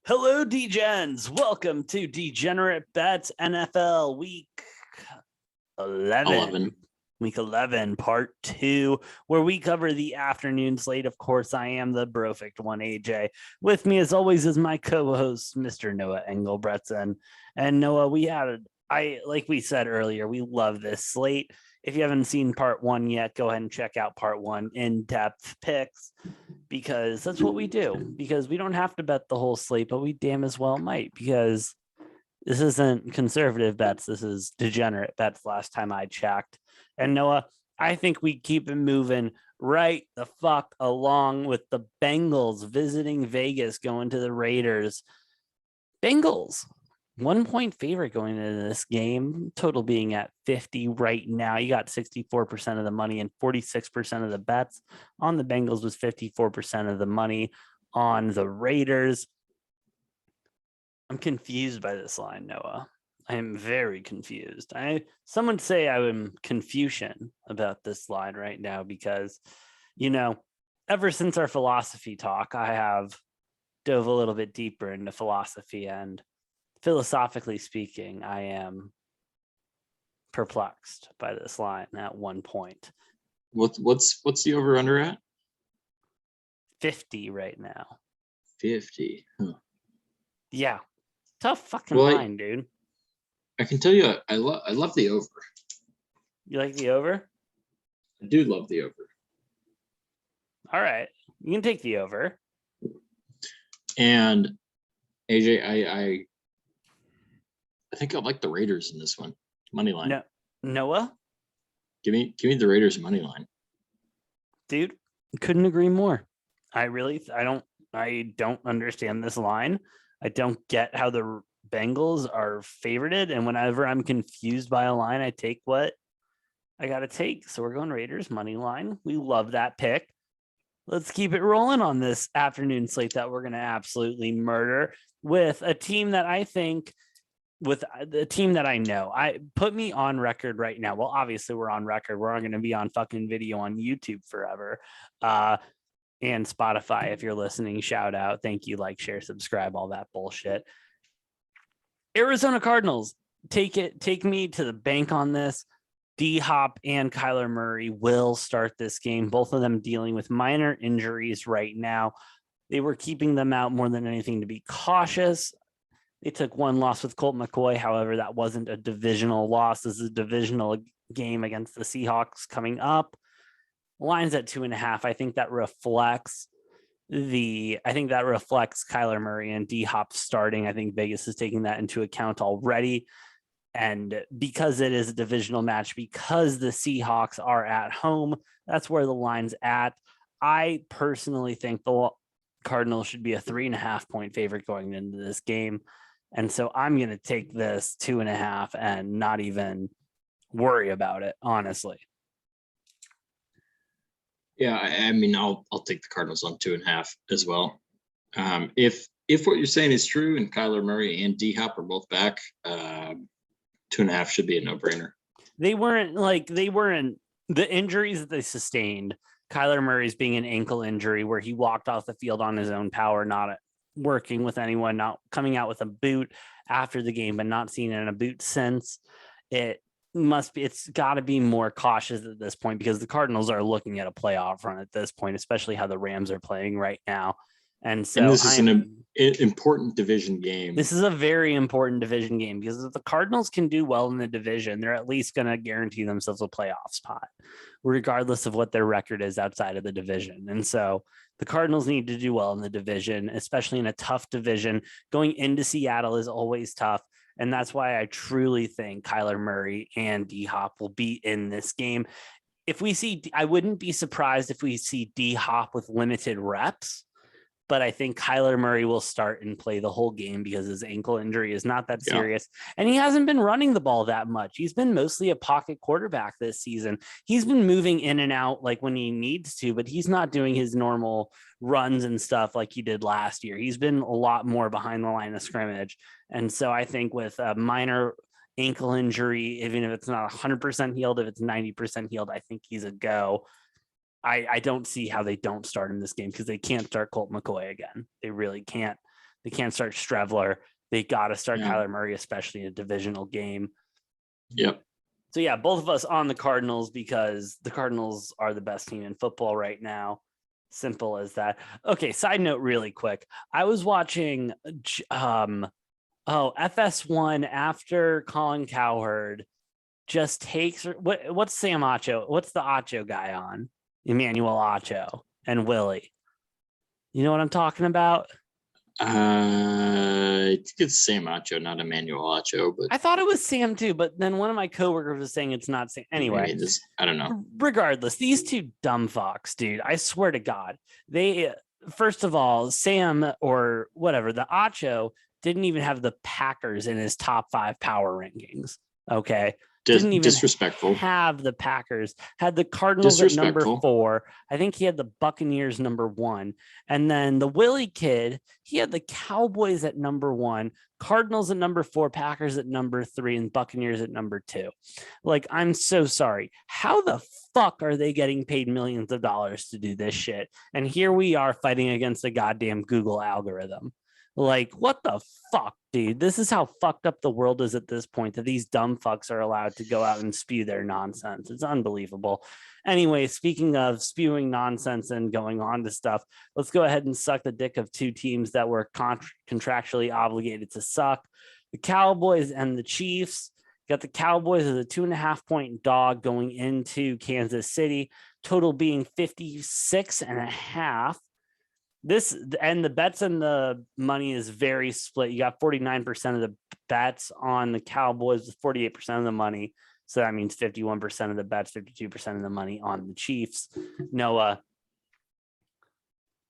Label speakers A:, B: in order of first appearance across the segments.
A: Hello, Degens. Welcome to Degenerate Bets NFL Week 11.
B: 11.
A: Week 11, Part 2, where we cover the afternoon slate. Of course, I am the Brofict one, AJ. With me, as always, is my co-host, Mr. Noah Engelbretson. And Noah, like we said earlier, we love this slate. If you haven't seen Part 1 yet, go ahead and check out Part 1 in-depth picks, because that's what we do. Because we don't have to bet the whole slate, but we damn as well might, because this isn't conservative bets. This is degenerate bets last time I checked. And Noah, I think we keep it moving right the fuck along with the Bengals visiting Vegas, going to the Raiders. Bengals, 1 point favorite going into this game, total being at 50 right now. You got 64% of the money and 46% of the bets on the Bengals, was 54% of the money on the Raiders. I'm confused by this line, Noah. I am very confused. Some would say I'm Confucian about this line right now because, ever since our philosophy talk, I have dove a little bit deeper into philosophy, and philosophically speaking, I am perplexed by this line at 1 point.
B: What's the over under at?
A: 50 right now.
B: 50. Huh.
A: Yeah. Tough fucking line, dude.
B: I can tell you, I love the over.
A: You like the over?
B: I do love the over.
A: All right, you can take the over.
B: And AJ, I think I like the Raiders in this one. Money line.
A: No, Noah?
B: Give me the Raiders money line.
A: Dude, couldn't agree more. I don't understand this line. I don't get how the Bengals are favorited, and whenever I'm confused by a line, I take what I gotta take. So we're going Raiders money line. We love that pick. Let's keep it rolling on this afternoon slate that we're gonna absolutely murder with a team that I think, with the team that I know. I put me on record right now. Well, obviously we're on record. We're not going to be on fucking video on YouTube forever. And Spotify, if you're listening, shout out. Thank you. Like, share, subscribe, all that bullshit. Arizona Cardinals, take me to the bank on this. D-Hop and Kyler Murray will start this game. Both of them dealing with minor injuries right now. They were keeping them out more than anything to be cautious. They took one loss with Colt McCoy. However, that wasn't a divisional loss. This is a divisional game against the Seahawks coming up. Line's at 2.5. I think that reflects Kyler Murray and D-Hop starting. I think Vegas is taking that into account already. And because it is a divisional match, because the Seahawks are at home, that's where the line's at. I personally think the Cardinals should be a 3.5 point favorite going into this game. And so I'm going to take this 2.5 and not even worry about it, honestly.
B: Yeah, I mean, I'll take the Cardinals on 2.5 as well. If what you're saying is true and Kyler Murray and D-Hop are both back, 2.5 should be a no-brainer.
A: They weren't the injuries that they sustained. Kyler Murray's being an ankle injury where he walked off the field on his own power, not working with anyone, not coming out with a boot after the game, but not seen in a boot since. It's got to be more cautious at this point because the Cardinals are looking at a playoff run at this point, especially how the Rams are playing right now. And this
B: is an important division game.
A: This is a very important division game because if the Cardinals can do well in the division, they're at least going to guarantee themselves a playoff spot, regardless of what their record is outside of the division. And so the Cardinals need to do well in the division, especially in a tough division. Going into Seattle is always tough. And that's why I truly think Kyler Murray and D-Hop will be in this game. I wouldn't be surprised if we see D-Hop with limited reps, but I think Kyler Murray will start and play the whole game because his ankle injury is not that serious. And he hasn't been running the ball that much. He's been mostly a pocket quarterback this season. He's been moving in and out like when he needs to, but he's not doing his normal runs and stuff like he did last year. He's been a lot more behind the line of scrimmage. And so I think with a minor ankle injury, even if it's not 100% healed, if it's 90% healed, I think he's a go. I don't see how they don't start in this game because they can't start Colt McCoy again. They really can't. They can't start Strevler. They got to start
B: Yeah.
A: Kyler Murray, especially in a divisional game.
B: Yep.
A: So yeah, both of us on the Cardinals because the Cardinals are the best team in football right now. Simple as that. Okay, side note really quick. I was watching FS1 after Colin Cowherd just takes what's Sam Acho? What's the Acho guy on? Emmanuel Acho and Willie. You know what I'm talking about?
B: I think it's Sam Acho, not Emmanuel Acho, but
A: I thought it was Sam too, but then one of my coworkers was saying it's not Sam. Anyway,
B: I don't know.
A: Regardless, these two dumb fucks, dude. I swear to God, they first of all, Sam or whatever the Acho didn't even have the Packers in his top 5 power rankings. Okay. Didn't even
B: disrespectful.
A: Have the Packers, had the Cardinals at number 4. I think he had the Buccaneers number 1. And then the Willie kid, he had the Cowboys at number 1, Cardinals at number 4, Packers at number 3, and Buccaneers at number 2. Like, I'm so sorry. How the fuck are they getting paid millions of dollars to do this shit? And here we are fighting against a goddamn Google algorithm. Like, what the fuck, dude? This is how fucked up the world is at this point, that these dumb fucks are allowed to go out and spew their nonsense. It's unbelievable. Anyway, speaking of spewing nonsense and going on to stuff, let's go ahead and suck the dick of 2 teams that were contractually obligated to suck. The Cowboys and the Chiefs. Got the Cowboys as a 2.5-point dog going into Kansas City, total being 56.5. This and the bets and the money is very split. You got 49% of the bets on the Cowboys with 48% of the money. So that means 51% of the bets, 52% of the money on the Chiefs. Noah,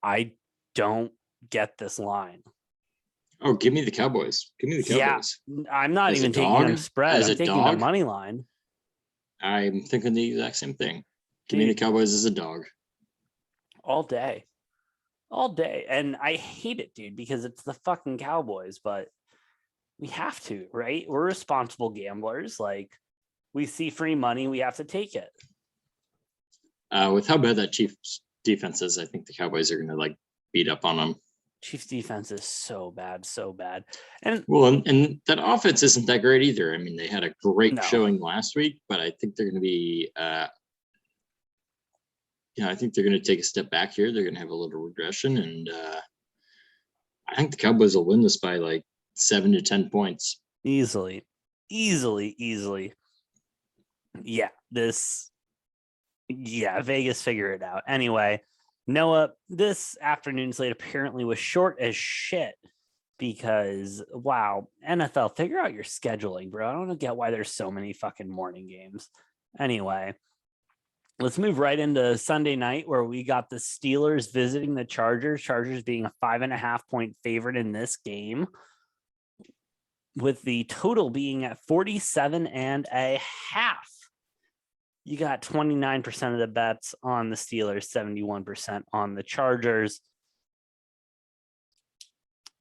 A: I don't get this line.
B: Oh, give me the Cowboys. Give me the Cowboys.
A: Yeah, I'm not even taking them spread. I'm taking the money line.
B: I'm thinking the exact same thing. Give me the Cowboys as a dog.
A: All day. And I hate it, dude, because it's the fucking Cowboys, but we have to, right? We're responsible gamblers. Like, we see free money, we have to take it.
B: With how bad that Chiefs defense is, I think the Cowboys are going to beat up on them.
A: Chiefs defense is so bad. And
B: that offense isn't that great either. I mean, they had a great showing last week, but I think they're going to be I think they're going to take a step back here. They're going to have a little regression, and I think the Cowboys will win this by 7 to 10 points.
A: Easily. Yeah, Vegas figure it out. Anyway, Noah, this afternoon slate apparently was short as shit because, wow, NFL, figure out your scheduling, bro. I don't get why there's so many fucking morning games. Anyway, let's move right into Sunday night where we got the Steelers visiting the Chargers being a 5.5-point favorite in this game, with the total being at 47.5. You got 29% of the bets on the Steelers, 71% on the Chargers.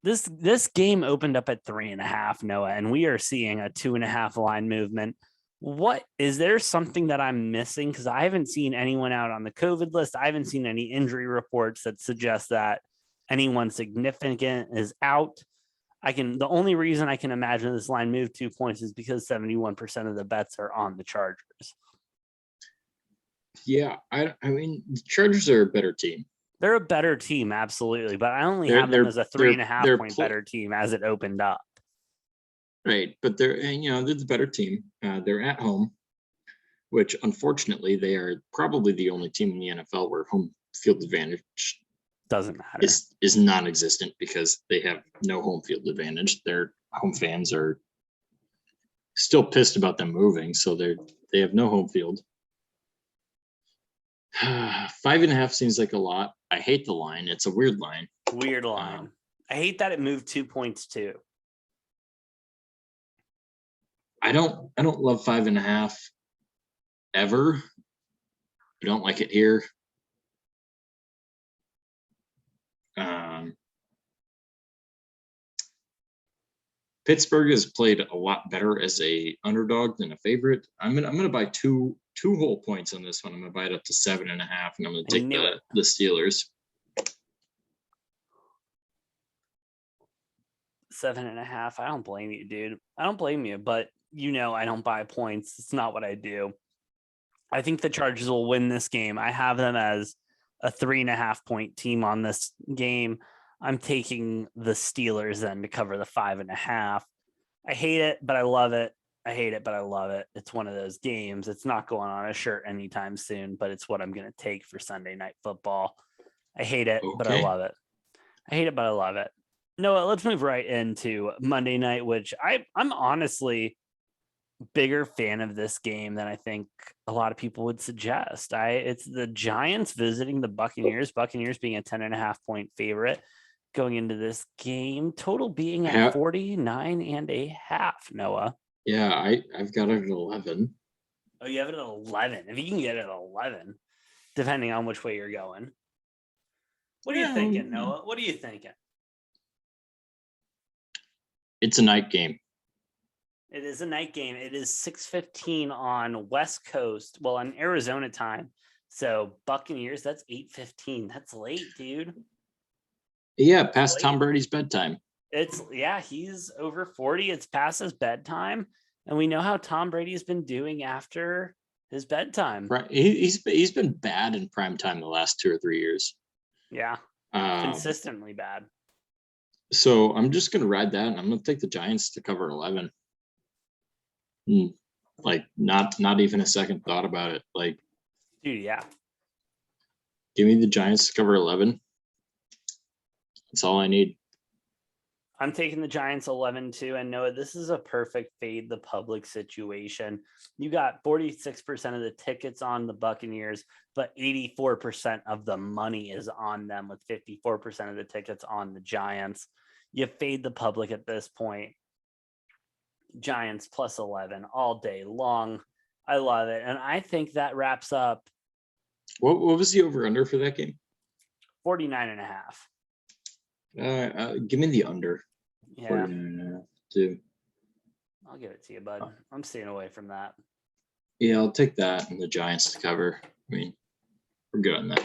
A: This game opened up at 3.5, Noah, and we are seeing a 2.5 line movement. What is there something that I'm missing? Because I haven't seen anyone out on the COVID list. I haven't seen any injury reports that suggest that anyone significant is out. The only reason I can imagine this line moved 2 points is because 71% of the bets are on the Chargers.
B: Yeah, I mean, the Chargers are a better team.
A: They're a better team, absolutely, but I only have them as a 3.5 point better team as it opened up.
B: Right, but they're the better team. They're at home, which unfortunately they are probably the only team in the NFL where home field advantage
A: doesn't matter.
B: Is non-existent because they have no home field advantage. Their home fans are still pissed about them moving, so they have no home field. 5.5 seems like a lot. I hate the line. It's a weird line.
A: I hate that it moved 2 points too.
B: I don't love 5.5 ever. I don't like it here. Pittsburgh has played a lot better as a underdog than a favorite. I'm gonna buy two whole points on this one. I'm gonna buy it up to 7.5, and I'm gonna take the Steelers.
A: 7.5. I don't blame you, dude. I don't blame you, but I don't buy points. It's not what I do. I think the Chargers will win this game. I have them as a 3.5 point team on this game. I'm taking the Steelers then to cover the 5.5. I hate it, but I love it. I hate it, but I love it. It's one of those games. It's not going on a shirt anytime soon, but it's what I'm going to take for Sunday Night Football. I hate it, but I love it. I hate it, but I love it. Noah, let's move right into Monday night, which I'm honestly bigger fan of this game than I think a lot of people would suggest. It's the Giants visiting the Buccaneers. Buccaneers being a 10.5 point favorite going into this game. Total being at 49.5. Noah.
B: Yeah, I've got it at 11.
A: Oh, you have it at 11. If you can get it at 11, depending on which way you're going. What are you thinking, Noah? What are you thinking?
B: It's a night game.
A: It is a night game. It is 6:15 on West Coast. Well, on Arizona time. So Buccaneers, that's 8:15. That's late, dude.
B: Yeah, past Tom Brady's bedtime.
A: He's over 40. It's past his bedtime. And we know how Tom Brady's been doing after his bedtime.
B: Right. He's been bad in prime time the last 2 or 3 years.
A: Yeah. Consistently bad.
B: So I'm just gonna ride that, and I'm gonna take the Giants to cover 11. Like not even a second thought about it. Like,
A: dude, yeah.
B: Give me the Giants to cover 11. That's all I need.
A: I'm taking the Giants 11 too, and Noah, this is a perfect fade the public situation. You got 46% of the tickets on the Buccaneers, but 84% of the money is on them, with 54% of the tickets on the Giants. You fade the public at this point. Giants plus 11 all day long. I love it, and I think that wraps up.
B: What was the over under for that game?
A: 49.5.
B: Give me the under.
A: Yeah.
B: 49.5 too.
A: I'll give it to you, bud. I'm staying away from that.
B: Yeah, I'll take that and the Giants to cover. I mean, we're good on that.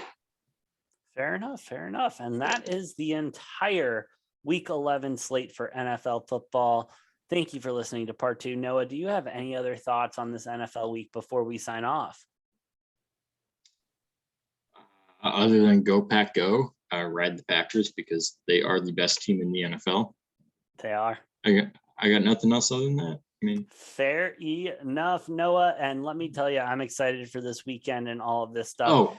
A: Fair enough. And that is the entire Week 11 slate for NFL football. Thank you for listening to part 2. Noah, do you have any other thoughts on this NFL week before we sign off?
B: Other than go Pack Go, ride the Packers because they are the best team in the NFL.
A: They are.
B: I got nothing else other than that. I mean,
A: fair enough, Noah. And let me tell you, I'm excited for this weekend and all of this stuff.
B: Oh,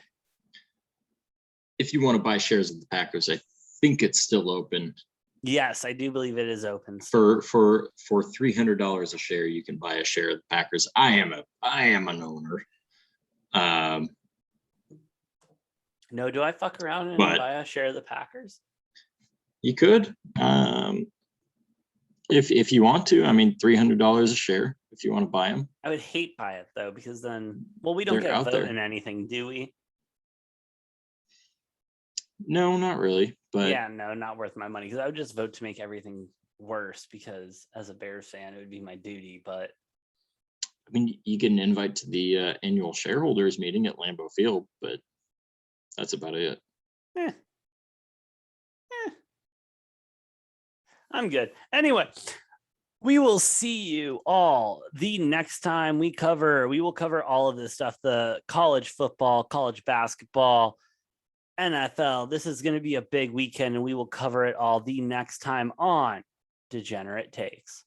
B: if you want to buy shares of the Packers, I think it's still open.
A: Yes, I do believe it is open.
B: For $300 a share, you can buy a share of the Packers. I am an owner.
A: No, do I fuck around and buy a share of the Packers?
B: You could. If you want to, I mean, $300 a share if you want to buy them.
A: I would hate buy it though, because then, we don't get a vote in anything, do we?
B: No, not really. But
A: yeah, no, not worth my money, because I would just vote to make everything worse, because as a Bears fan, it would be my duty. But
B: I mean, you get an invite to the annual shareholders meeting at Lambeau Field, but that's about it.
A: I'm good. Anyway, we will see you all the next time we will cover all of this stuff, the college football, college basketball, NFL. This is going to be a big weekend, and we will cover it all the next time on Degenerate Takes.